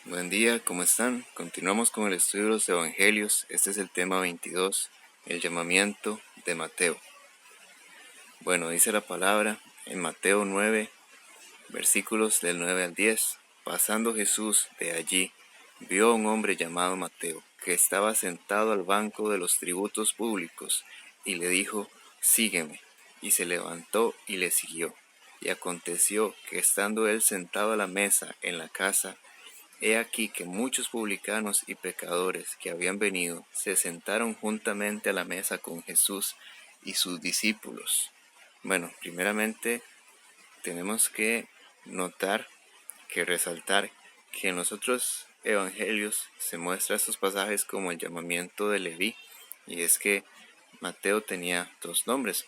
Buen día, ¿cómo están? Continuamos con el estudio de los Evangelios. Este es el tema 22, el llamamiento de Mateo. Bueno, dice la palabra en Mateo 9, versículos del 9 al 10. Pasando Jesús de allí, vio a un hombre llamado Mateo, que estaba sentado al banco de los tributos públicos, y le dijo: sígueme. Y se levantó y le siguió. Y aconteció que estando él sentado a la mesa en la casa, he aquí que muchos publicanos y pecadores que habían venido se sentaron juntamente a la mesa con Jesús y sus discípulos. Bueno, primeramente tenemos que notar, resaltar que en los otros evangelios se muestra estos pasajes como el llamamiento de Leví, y es que Mateo tenía dos nombres,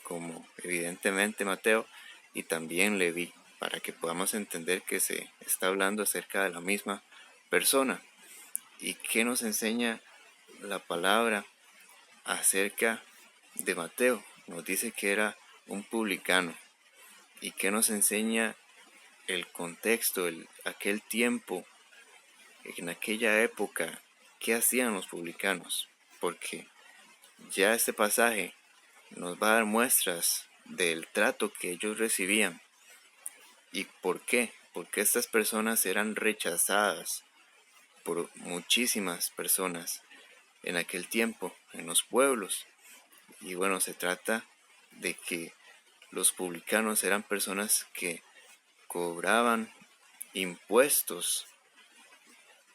como evidentemente Mateo y también Leví, para que podamos entender que se está hablando acerca de la misma persona. ¿Y qué nos enseña la palabra acerca de Mateo? Nos dice que era un publicano. ¿Y qué nos enseña el contexto, aquel tiempo, en aquella época? ¿Qué hacían los publicanos? Porque ya este pasaje nos va a dar muestras del trato que ellos recibían. ¿Y por qué? Porque estas personas eran rechazadas por muchísimas personas en aquel tiempo, en los pueblos. Y bueno, se trata de que los publicanos eran personas que cobraban impuestos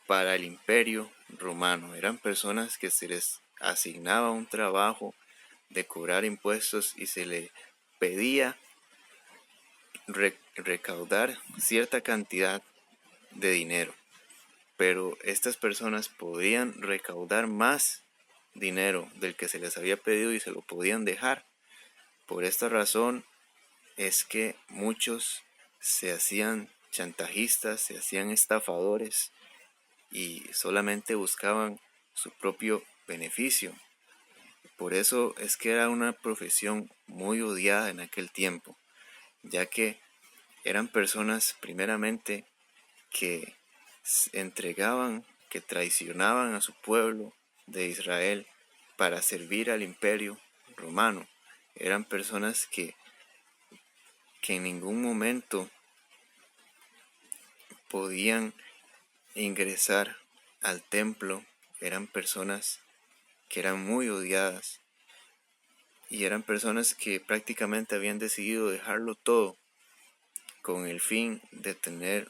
para el imperio romano. Eran personas que se les asignaba un trabajo de cobrar impuestos y se le pedía recaudar cierta cantidad de dinero. Pero estas personas podían recaudar más dinero del que se les había pedido y se lo podían dejar. Por esta razón es que muchos se hacían chantajistas, se hacían estafadores y solamente buscaban su propio beneficio. Por eso es que era una profesión muy odiada en aquel tiempo, ya que eran personas primeramente que entregaban, que traicionaban a su pueblo de Israel para servir al imperio romano. Eran personas que en ningún momento podían ingresar al templo. Eran personas que eran muy odiadas y eran personas que prácticamente habían decidido dejarlo todo con el fin de tener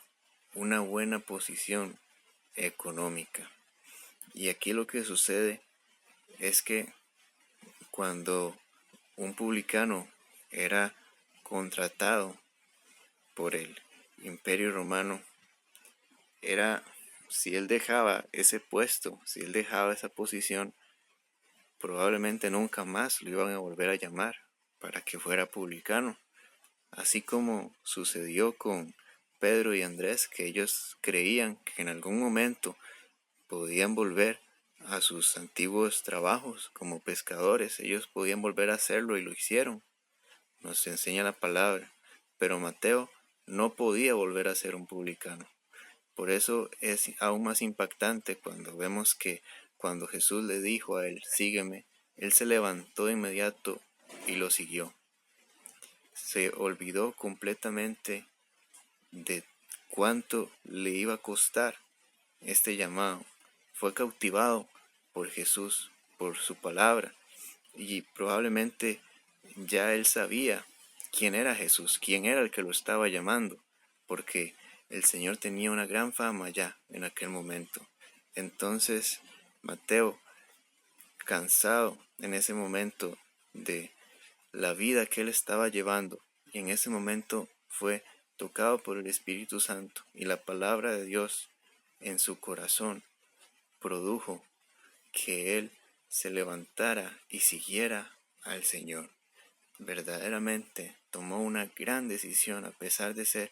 una buena posición económica. Y aquí lo que sucede es que cuando un publicano era contratado por el imperio romano, si él dejaba ese puesto, si él dejaba esa posición, probablemente nunca más lo iban a volver a llamar para que fuera publicano. Así como sucedió con Pedro y Andrés, que ellos creían que en algún momento podían volver a sus antiguos trabajos como pescadores. Ellos podían volver a hacerlo y lo hicieron. Nos enseña la palabra. Pero Mateo no podía volver a ser un publicano. Por eso es aún más impactante cuando vemos que cuando Jesús le dijo a él: sígueme, él se levantó de inmediato y lo siguió. Se olvidó completamente de cuánto le iba a costar este llamado. Fue cautivado por Jesús, por su palabra, y probablemente ya él sabía quién era Jesús, quién era el que lo estaba llamando, porque el Señor tenía una gran fama ya en aquel momento. Entonces Mateo, cansado en ese momento de la vida que él estaba llevando, y en ese momento fue tocado por el Espíritu Santo, y la palabra de Dios en su corazón produjo que él se levantara y siguiera al Señor. Verdaderamente tomó una gran decisión a pesar de ser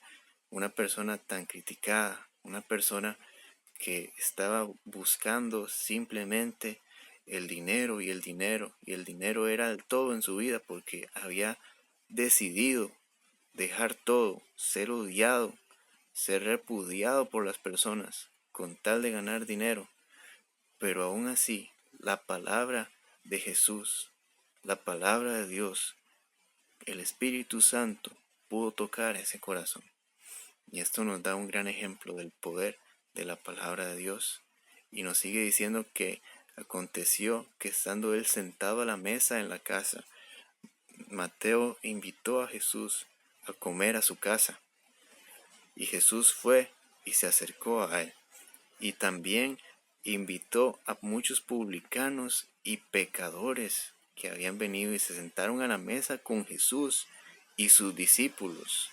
una persona tan criticada, una persona que estaba buscando simplemente el dinero y el dinero, y el dinero era el todo en su vida porque había decidido dejar todo, ser odiado ser repudiado por las personas con tal de ganar dinero, pero aún así la palabra de Jesús, la palabra de Dios, el Espíritu Santo pudo tocar ese corazón. Y esto nos da un gran ejemplo del poder de la palabra de Dios. Y nos sigue diciendo que aconteció que estando él sentado a la mesa en la casa, Mateo invitó a Jesús a comer a su casa. Y Jesús fue y se acercó a él. Y también invitó a muchos publicanos y pecadores que habían venido y se sentaron a la mesa con Jesús y sus discípulos.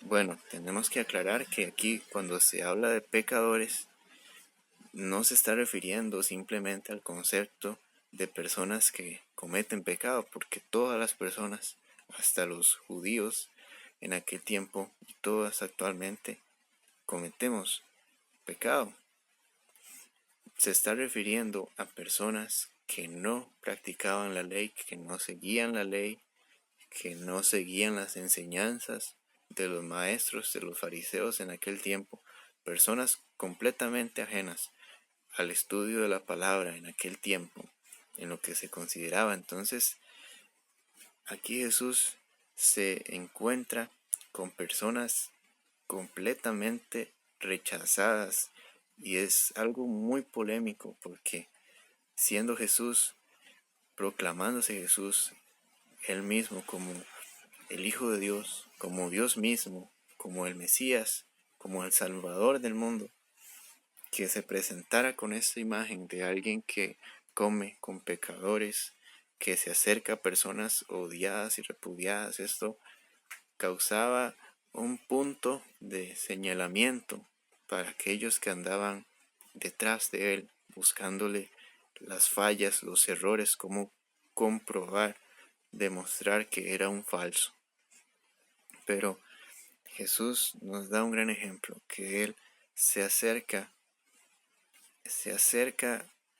Bueno, tenemos que aclarar que aquí cuando se habla de pecadores no se está refiriendo simplemente al concepto de personas que cometen pecado, porque todas las personas, hasta los judíos en aquel tiempo y todas actualmente, cometemos pecado. Se está refiriendo a personas que no practicaban la ley, que no seguían la ley, que no seguían las enseñanzas de los maestros, de los fariseos en aquel tiempo, personas completamente ajenas al estudio de la palabra en aquel tiempo, en lo que se consideraba. Entonces, aquí Jesús se encuentra con personas completamente rechazadas y es algo muy polémico porque siendo Jesús, proclamándose Jesús, él mismo como el Hijo de Dios, como Dios mismo, como el Mesías, como el Salvador del mundo, que se presentara con esta imagen de alguien que come con pecadores, que se acerca a personas odiadas y repudiadas, esto causaba un punto de señalamiento para aquellos que andaban detrás de él, buscándole las fallas, los errores, cómo comprobar, demostrar que era un falso. Pero Jesús nos da un gran ejemplo, que él se acerca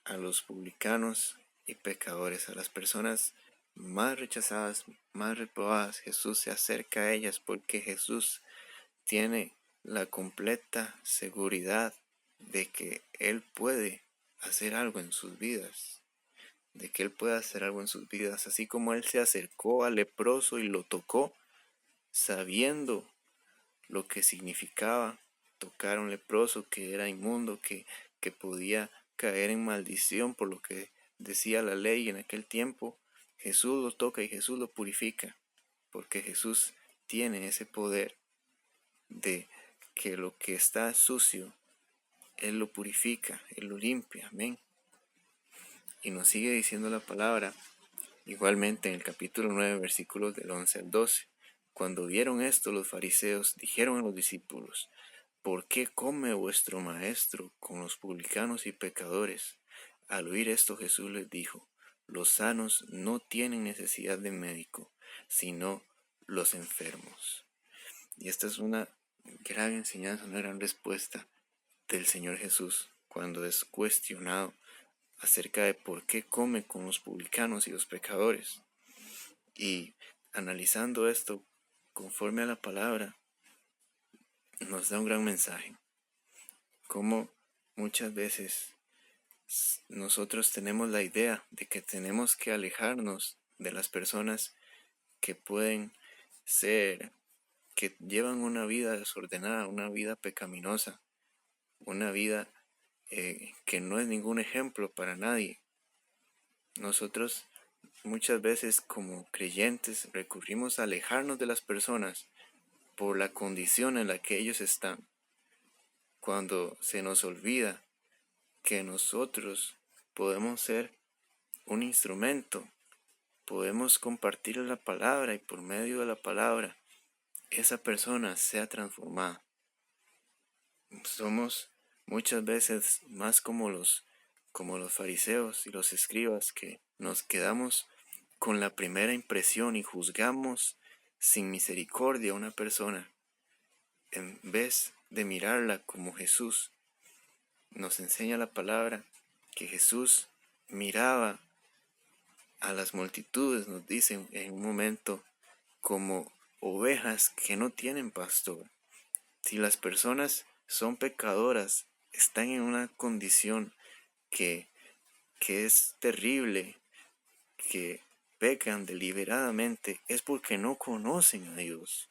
a los publicanos y pecadores, a las personas más rechazadas, más reprobadas. Jesús se acerca a ellas porque Jesús tiene la completa seguridad de que Él puede hacer algo en sus vidas, de que Él puede hacer algo en sus vidas, así como Él se acercó al leproso y lo tocó, sabiendo lo que significaba tocar a un leproso, que era inmundo, que podía caer en maldición por lo que decía la ley en aquel tiempo. Jesús lo toca y Jesús lo purifica, porque Jesús tiene ese poder de que lo que está sucio, Él lo purifica, Él lo limpia, amén. Y nos sigue diciendo la palabra, igualmente en el capítulo 9, versículos del 11 al 12. Cuando vieron esto, los fariseos dijeron a los discípulos: ¿por qué come vuestro maestro con los publicanos y pecadores? Al oír esto, Jesús les dijo: los sanos no tienen necesidad de médico, sino los enfermos. Y esta es una gran enseñanza, una gran respuesta del Señor Jesús cuando es cuestionado acerca de por qué come con los publicanos y los pecadores. Y analizando esto conforme a la palabra, nos da un gran mensaje. Como muchas veces nosotros tenemos la idea de que tenemos que alejarnos de las personas que pueden ser, que llevan una vida desordenada, una vida pecaminosa, una vida que no es ningún ejemplo para nadie. Nosotros muchas veces como creyentes recurrimos a alejarnos de las personas por la condición en la que ellos están, cuando se nos olvida que nosotros podemos ser un instrumento, podemos compartir la palabra y por medio de la palabra esa persona sea transformada. Somos muchas veces más como los fariseos y los escribas, que nos quedamos con la primera impresión y juzgamos sin misericordia a una persona, en vez de mirarla como Jesús. Nos enseña la palabra que Jesús miraba a las multitudes, nos dicen en un momento, como ovejas que no tienen pastor. Si las personas son pecadoras, están en una condición que es terrible, que pecan deliberadamente, es porque no conocen a Dios.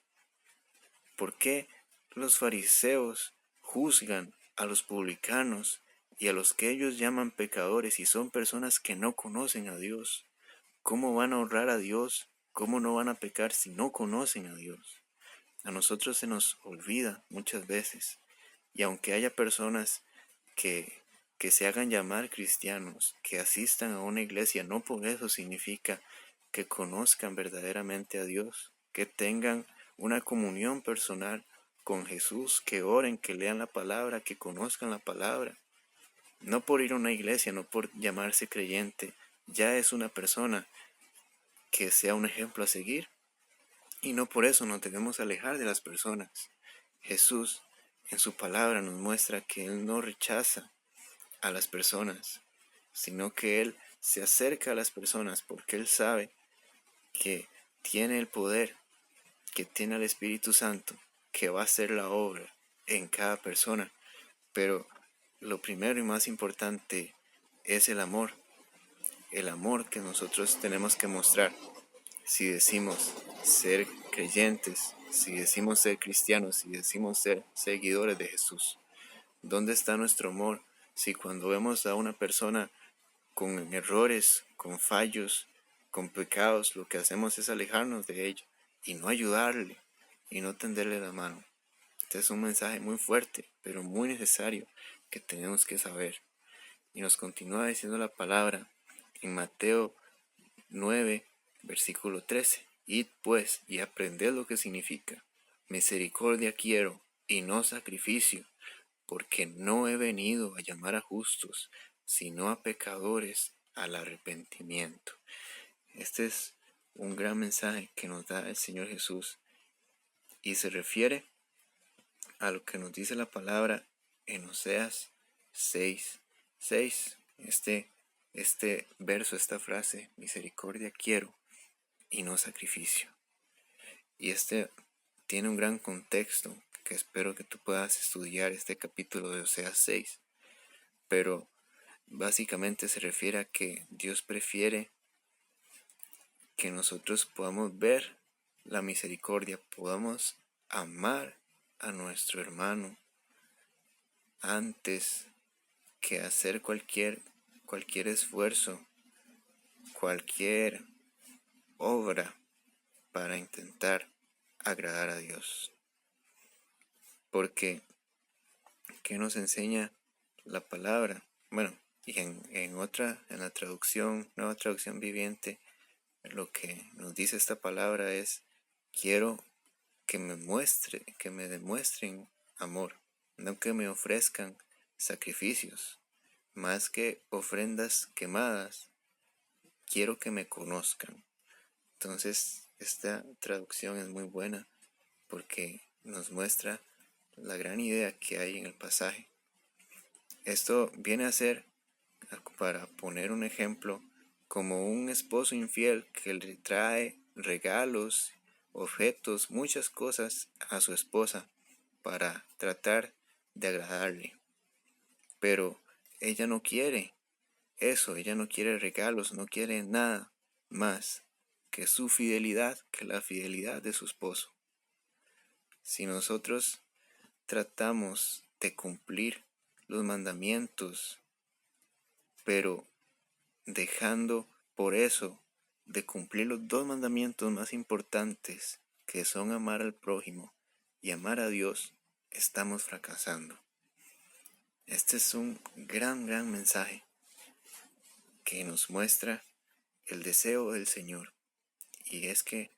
¿Por qué los fariseos juzgan a los publicanos y a los que ellos llaman pecadores y son personas que no conocen a Dios? ¿Cómo van a honrar a Dios? ¿Cómo no van a pecar si no conocen a Dios? A nosotros se nos olvida muchas veces. Y aunque haya personas que, que se hagan llamar cristianos, que asistan a una iglesia, no por eso significa que conozcan verdaderamente a Dios, que tengan una comunión personal con Jesús, que oren, que lean la palabra, que conozcan la palabra. No por ir a una iglesia, no por llamarse creyente, ya es una persona que sea un ejemplo a seguir. Y no por eso nos debemos alejar de las personas. Jesús en su palabra nos muestra que Él no rechaza a las personas, sino que Él se acerca a las personas porque Él sabe que tiene el poder, que tiene el Espíritu Santo, que va a hacer la obra en cada persona. Pero lo primero y más importante es el amor que nosotros tenemos que mostrar. Si decimos ser creyentes, si decimos ser cristianos, si decimos ser seguidores de Jesús, ¿dónde está nuestro amor? Si cuando vemos a una persona con errores, con fallos, con pecados, lo que hacemos es alejarnos de ella y no ayudarle y no tenderle la mano. Este es un mensaje muy fuerte, pero muy necesario que tenemos que saber. Y nos continúa diciendo la palabra en Mateo 9, versículo 13. Id pues y aprended lo que significa. Misericordia quiero y no sacrificio, porque no he venido a llamar a justos, sino a pecadores al arrepentimiento. Este es un gran mensaje que nos da el Señor Jesús y se refiere a lo que nos dice la palabra en Oseas 6:6. Este verso, esta frase, misericordia quiero y no sacrificio. Y este tiene un gran contexto que espero que tú puedas estudiar este capítulo de Oseas 6. Pero básicamente se refiere a que Dios prefiere que nosotros podamos ver la misericordia, podamos amar a nuestro hermano antes que hacer cualquier esfuerzo, cualquier obra para intentar agradar a Dios. Porque, ¿qué nos enseña la palabra? Bueno, y en la traducción, nueva traducción viviente, lo que nos dice esta palabra es: quiero que me demuestren amor, no que me ofrezcan sacrificios, más que ofrendas quemadas, quiero que me conozcan. Entonces, esta traducción es muy buena porque nos muestra la gran idea que hay en el pasaje. Esto viene a ser, para poner un ejemplo, como un esposo infiel que le trae regalos, objetos, muchas cosas a su esposa para tratar de agradarle. Pero ella no quiere eso, ella no quiere regalos, no quiere nada más que su fidelidad, que la fidelidad de su esposo. Si nosotros tratamos de cumplir los mandamientos, pero dejando por eso de cumplir los dos mandamientos más importantes, que son amar al prójimo y amar a Dios, estamos fracasando. Este es un gran mensaje que nos muestra el deseo del Señor, y es que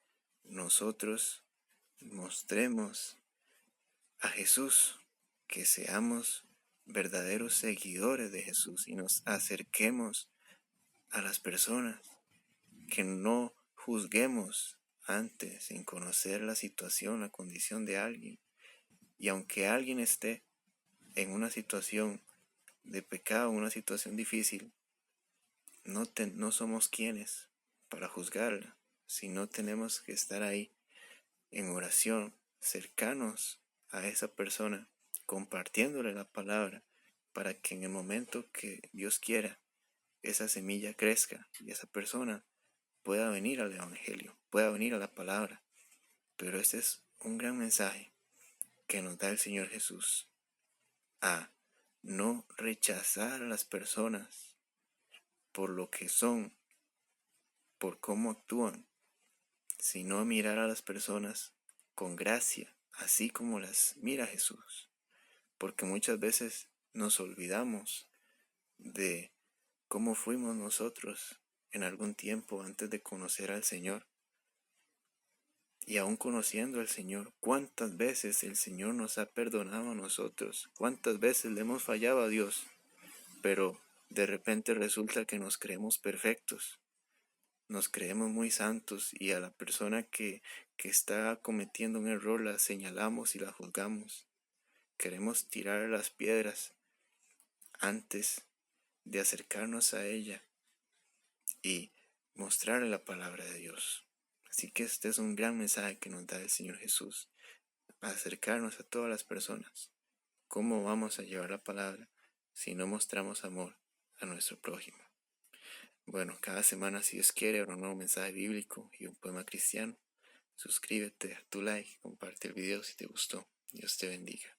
nosotros mostremos a Jesús, que seamos verdaderos seguidores de Jesús y nos acerquemos a las personas, que no juzguemos antes sin conocer la situación, la condición de alguien. Y aunque alguien esté en una situación de pecado, una situación difícil, no somos quienes para juzgarla, sino tenemos que estar ahí en oración, cercanos a esa persona, compartiéndole la palabra, para que en el momento que Dios quiera, esa semilla crezca y esa persona pueda venir al Evangelio, pueda venir a la palabra. Pero este es un gran mensaje que nos da el Señor Jesús, a no rechazar a las personas por lo que son, por cómo actúan, sino a mirar a las personas con gracia, así como las mira Jesús. Porque muchas veces nos olvidamos de cómo fuimos nosotros en algún tiempo antes de conocer al Señor. Y aún conociendo al Señor, ¿cuántas veces el Señor nos ha perdonado a nosotros? ¿Cuántas veces le hemos fallado a Dios? Pero de repente resulta que nos creemos perfectos, nos creemos muy santos, y a la persona que está cometiendo un error la señalamos y la juzgamos. Queremos tirar las piedras antes de acercarnos a ella y mostrarle la palabra de Dios. Así que este es un gran mensaje que nos da el Señor Jesús, acercarnos a todas las personas. ¿Cómo vamos a llevar la palabra si no mostramos amor a nuestro prójimo? Bueno, cada semana, si Dios quiere, habrá un nuevo mensaje bíblico y un poema cristiano. Suscríbete, da tu like, comparte el video si te gustó. Dios te bendiga.